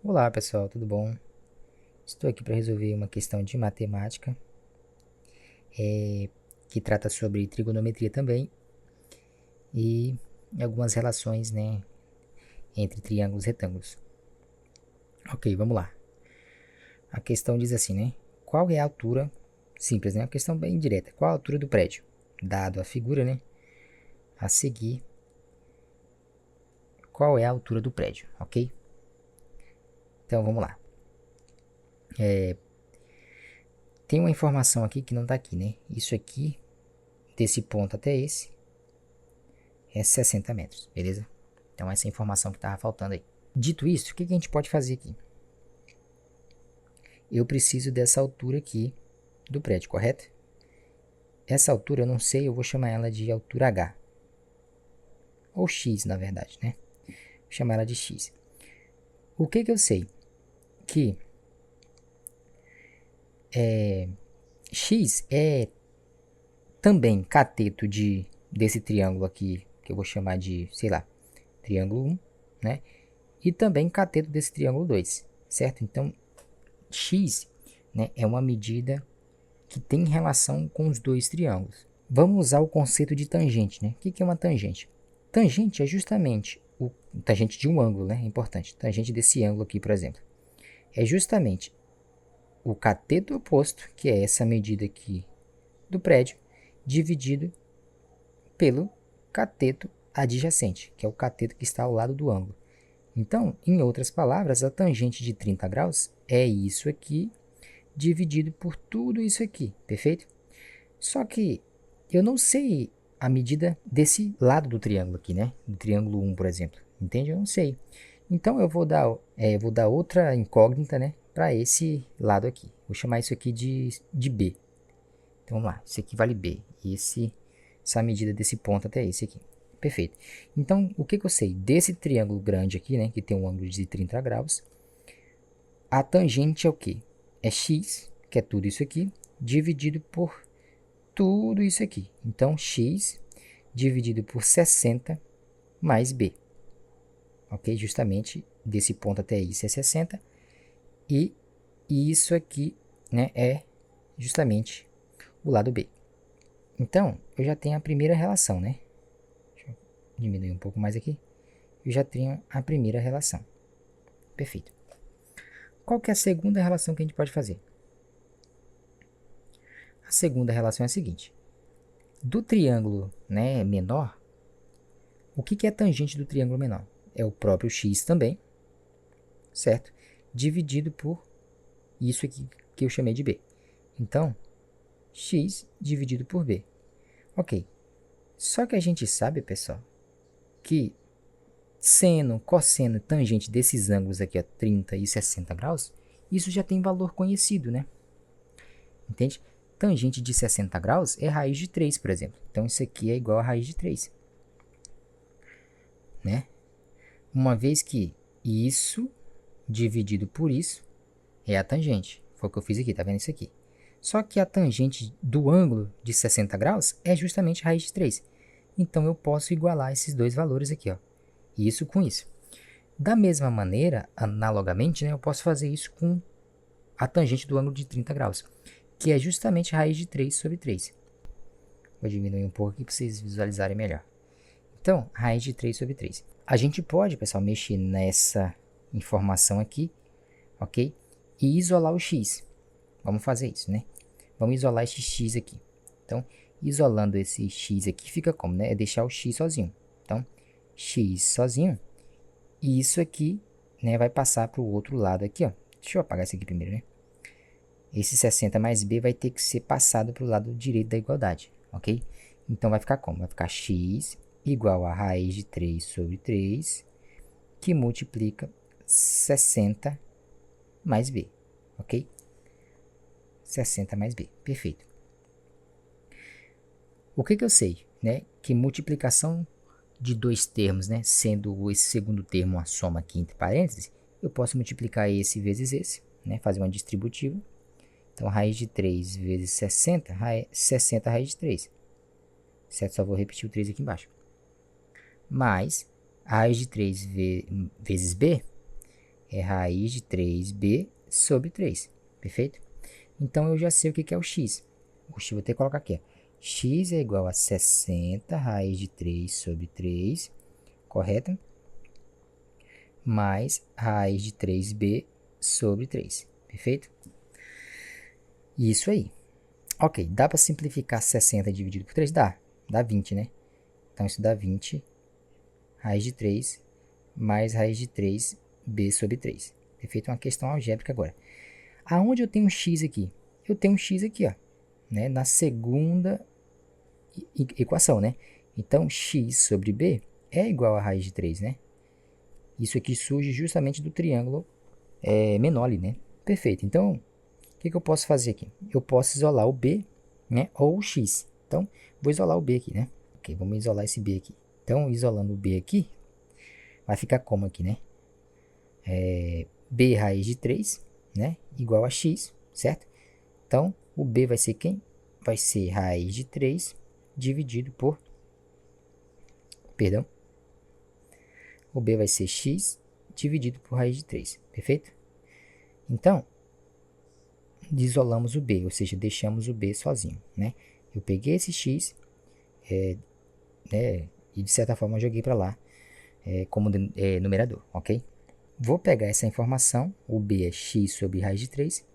Olá pessoal, tudo bom? Estou aqui para resolver uma questão de matemática que trata sobre trigonometria também e algumas relações, né, entre triângulos e retângulos. Ok, vamos lá. A questão diz assim, né? Qual é a altura? Simples, né? Uma questão bem direta. Qual a altura do prédio? Dado a figura, né? A seguir, qual é a altura do prédio? Ok? Então vamos lá. Tem uma informação aqui que não está aqui, né? Isso aqui, desse ponto até esse, é 60 metros, beleza? Então essa é a informação que estava faltando aí. Dito isso, o que a gente pode fazer aqui? Eu preciso dessa altura aqui do prédio, correto? Essa altura eu não sei, eu vou chamar ela de altura H. Ou X, na verdade, né? Vou chamar ela de X. O que eu sei? Que X é também cateto desse triângulo aqui, que eu vou chamar de, sei lá, triângulo 1, né? E também cateto desse triângulo 2, certo? Então, X, né, é uma medida que tem relação com os dois triângulos. Vamos usar o conceito de tangente, né? O que é uma tangente? Tangente é justamente o tangente de um ângulo, né? É importante. Tangente desse ângulo aqui, por exemplo. É justamente o cateto oposto, que é essa medida aqui do prédio, dividido pelo cateto adjacente, que é o cateto que está ao lado do ângulo. Então, em outras palavras, a tangente de 30 graus é isso aqui dividido por tudo isso aqui, perfeito? Só que eu não sei a medida desse lado do triângulo aqui, né? Do triângulo 1, por exemplo. Entende? Eu não sei. Então eu vou dar outra incógnita, né? Para esse lado aqui. Vou chamar isso aqui de B. Então vamos lá. Isso aqui vale B. Essa medida desse ponto até esse aqui. Perfeito. Então, o que eu sei? Desse triângulo grande aqui, né? Que tem um ângulo de 30 graus. A tangente é o quê? É x, que é tudo isso aqui, dividido por tudo isso aqui. Então, x dividido por 60 mais b. Ok? Justamente desse ponto até isso é 60. E isso aqui, né, é justamente o lado b. Então, eu já tenho a primeira relação, né? Deixa eu diminuir um pouco mais aqui. Eu já tenho a primeira relação. Perfeito. Qual que é a segunda relação que a gente pode fazer? A segunda relação é a seguinte. Do triângulo, né, menor, o que é a tangente do triângulo menor? É o próprio x também, certo? Dividido por isso aqui que eu chamei de b. Então, x dividido por b. Ok. Só que a gente sabe, pessoal, que seno, cosseno, tangente desses ângulos aqui, ó, 30 e 60 graus, isso já tem valor conhecido, né? Entende? Tangente de 60 graus é raiz de 3, por exemplo. Então, isso aqui é igual a raiz de 3, né? Uma vez que isso dividido por isso é a tangente. Foi o que eu fiz aqui, tá vendo isso aqui? Só que a tangente do ângulo de 60 graus é justamente raiz de 3. Então, eu posso igualar esses dois valores aqui, ó. Isso com isso. Da mesma maneira, analogamente, né, eu posso fazer isso com a tangente do ângulo de 30 graus, que é justamente raiz de 3 sobre 3. Vou diminuir um pouco aqui para vocês visualizarem melhor. Então, raiz de 3 sobre 3. A gente pode, pessoal, mexer nessa informação aqui, ok? E isolar o x. Vamos fazer isso, né? Vamos isolar esse x aqui. Então, isolando esse x aqui, fica como, né? É deixar o x sozinho. Então, x sozinho. E isso aqui, né, vai passar para o outro lado aqui, ó. Deixa eu apagar isso aqui primeiro, né? Esse 60 mais b vai ter que ser passado para o lado direito da igualdade, ok? Então, vai ficar como? Vai ficar x igual a raiz de 3 sobre 3, que multiplica 60 mais b, ok? 60 mais b, perfeito. O que eu sei, né? Que multiplicação de dois termos, né? Sendo esse segundo termo uma soma aqui entre parênteses, eu posso multiplicar esse vezes esse, né? Fazer uma distributiva. Então, raiz de 3 vezes 60, 60 raiz de 3. Certo? Só vou repetir o 3 aqui embaixo. Mais a raiz de 3 vezes b é raiz de 3b sobre 3, perfeito? Então, eu já sei o que é o x. O x vou ter que colocar aqui, ó. X é igual a 60 raiz de 3 sobre 3, correto? Mais raiz de 3b sobre 3, perfeito? Isso aí. Ok, dá para simplificar 60 dividido por 3? Dá 20, né? Então, isso dá 20 raiz de 3 mais raiz de 3b sobre 3. Perfeito? Uma questão algébrica agora. Aonde eu tenho um x aqui? Eu tenho um x aqui, ó, né? Na segunda equação, né? Então, x sobre b é igual a raiz de 3, né? Isso aqui surge justamente do triângulo menor ali, né? Perfeito. Então, o que eu posso fazer aqui? Eu posso isolar o b, né? Ou o x. Então, vou isolar o b aqui, né? Ok, vamos isolar esse b aqui. Então, isolando o b aqui, vai ficar como aqui, né? B raiz de 3, né? Igual a x, certo? Então, o b vai ser quem? Vai ser raiz de 3 dividido por... Perdão. O b vai ser x dividido por raiz de 3, perfeito? Então, isolamos o b, ou seja, deixamos o b sozinho, né? Eu peguei esse x, né, e de certa forma joguei para lá como numerador, ok? Vou pegar essa informação, o b é x sobre raiz de 3,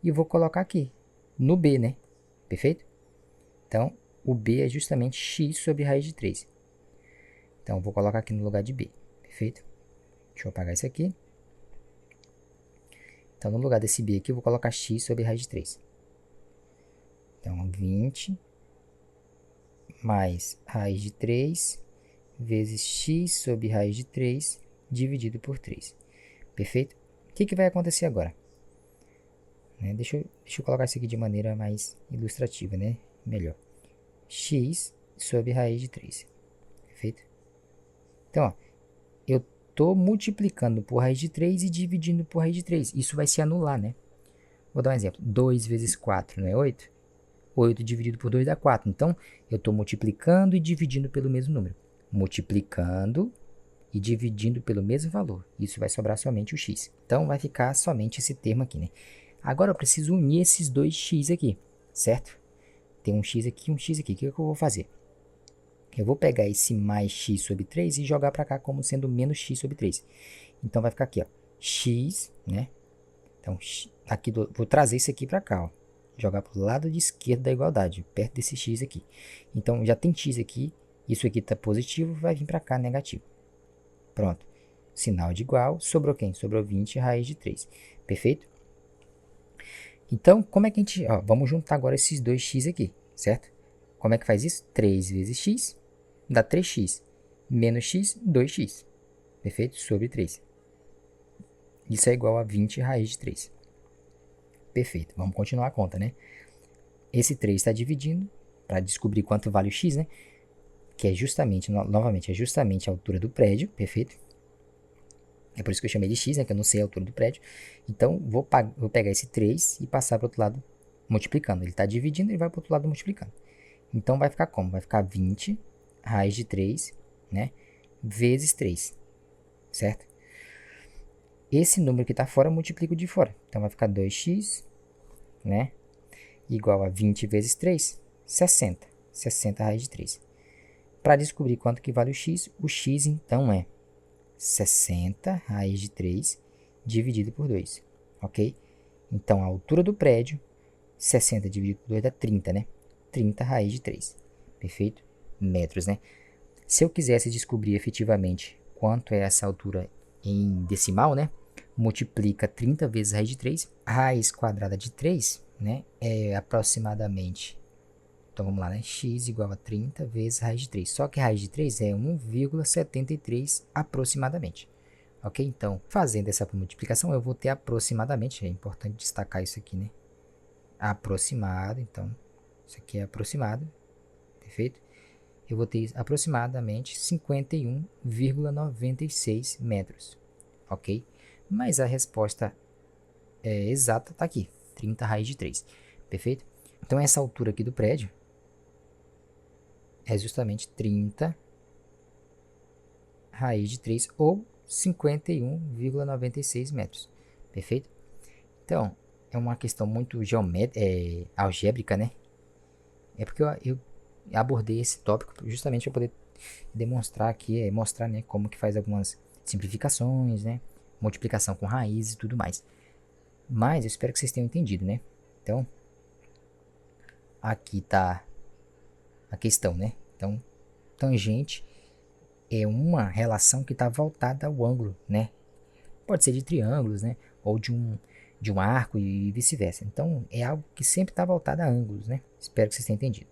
e vou colocar aqui, no b, né? Perfeito? Então, o b é justamente x sobre raiz de 3. Então, vou colocar aqui no lugar de b, perfeito? Deixa eu apagar isso aqui. Então, no lugar desse b aqui, eu vou colocar x sobre raiz de 3. Então, 20 mais raiz de 3 vezes x sobre raiz de 3 dividido por 3. Perfeito? O que vai acontecer agora? Deixa eu colocar isso aqui de maneira mais ilustrativa, né? Melhor. X sobre raiz de 3. Perfeito? Então, ó, eu estou multiplicando por raiz de 3 e dividindo por raiz de 3. Isso vai se anular, né? Vou dar um exemplo. 2 vezes 4 não é 8? 8 dividido por 2 dá 4. Então, eu estou multiplicando e dividindo pelo mesmo número. Multiplicando e dividindo pelo mesmo valor. Isso vai sobrar somente o x. Então, vai ficar somente esse termo aqui, né? Agora, eu preciso unir esses dois x aqui, certo? Tem um x aqui e um x aqui. O que eu vou fazer? Eu vou pegar esse mais x sobre 3 e jogar para cá como sendo menos x sobre 3. Então, vai ficar aqui, ó, x, né? Então, aqui vou trazer isso aqui para cá, ó. Jogar para o lado de esquerda da igualdade, perto desse x aqui. Então, já tem x aqui, isso aqui está positivo, vai vir para cá negativo. Pronto. Sinal de igual, sobrou quem? Sobrou 20 raiz de 3. Perfeito? Então, como é que a gente... Ó, vamos juntar agora esses dois x aqui, certo? Como é que faz isso? 3 vezes x dá 3x. Menos x, 2x. Perfeito? Sobre 3. Isso é igual a 20 raiz de 3. Perfeito. Vamos continuar a conta, né? Esse 3 está dividindo para descobrir quanto vale o x, né? Que é justamente, novamente, é justamente a altura do prédio, perfeito? É por isso que eu chamei de x, né? Que eu não sei a altura do prédio. Então, vou pegar esse 3 e passar para o outro lado multiplicando. Ele está dividindo e vai para o outro lado multiplicando. Então, vai ficar como? Vai ficar 20 raiz de 3, né? Vezes 3, certo? Esse número que está fora, eu multiplico de fora. Então, vai ficar 2x, né? Igual a 20 vezes 3, 60. 60 raiz de 3. Para descobrir quanto que vale o x então é 60 raiz de 3 dividido por 2, ok? Então, a altura do prédio, 60 dividido por 2 dá 30, né? 30 raiz de 3, perfeito? Metros, né? Se eu quisesse descobrir efetivamente quanto é essa altura em decimal, né? Multiplica 30 vezes raiz de 3. Raiz quadrada de 3, né? É aproximadamente... Então, vamos lá, né? X igual a 30 vezes raiz de 3. Só que raiz de 3 é 1,73 aproximadamente. Ok? Então, fazendo essa multiplicação, eu vou ter aproximadamente. É importante destacar isso aqui, né? Aproximado. Então, isso aqui é aproximado. Perfeito? Eu vou ter aproximadamente 51,96 metros. Ok? Mas a resposta exata está aqui. 30 raiz de 3. Perfeito? Então, essa altura aqui do prédio é justamente 30 raiz de 3, ou 51,96 metros. Perfeito? Então, é uma questão muito algébrica, né? É porque eu abordei esse tópico justamente para poder demonstrar aqui, mostrar, né, como que faz algumas simplificações, né? Multiplicação com raízes e tudo mais. Mas eu espero que vocês tenham entendido, né? Então, aqui tá a questão, né? Então, tangente é uma relação que está voltada ao ângulo, né? Pode ser de triângulos, né? Ou de um arco e vice-versa. Então, é algo que sempre está voltado a ângulos, né? Espero que vocês tenham entendido.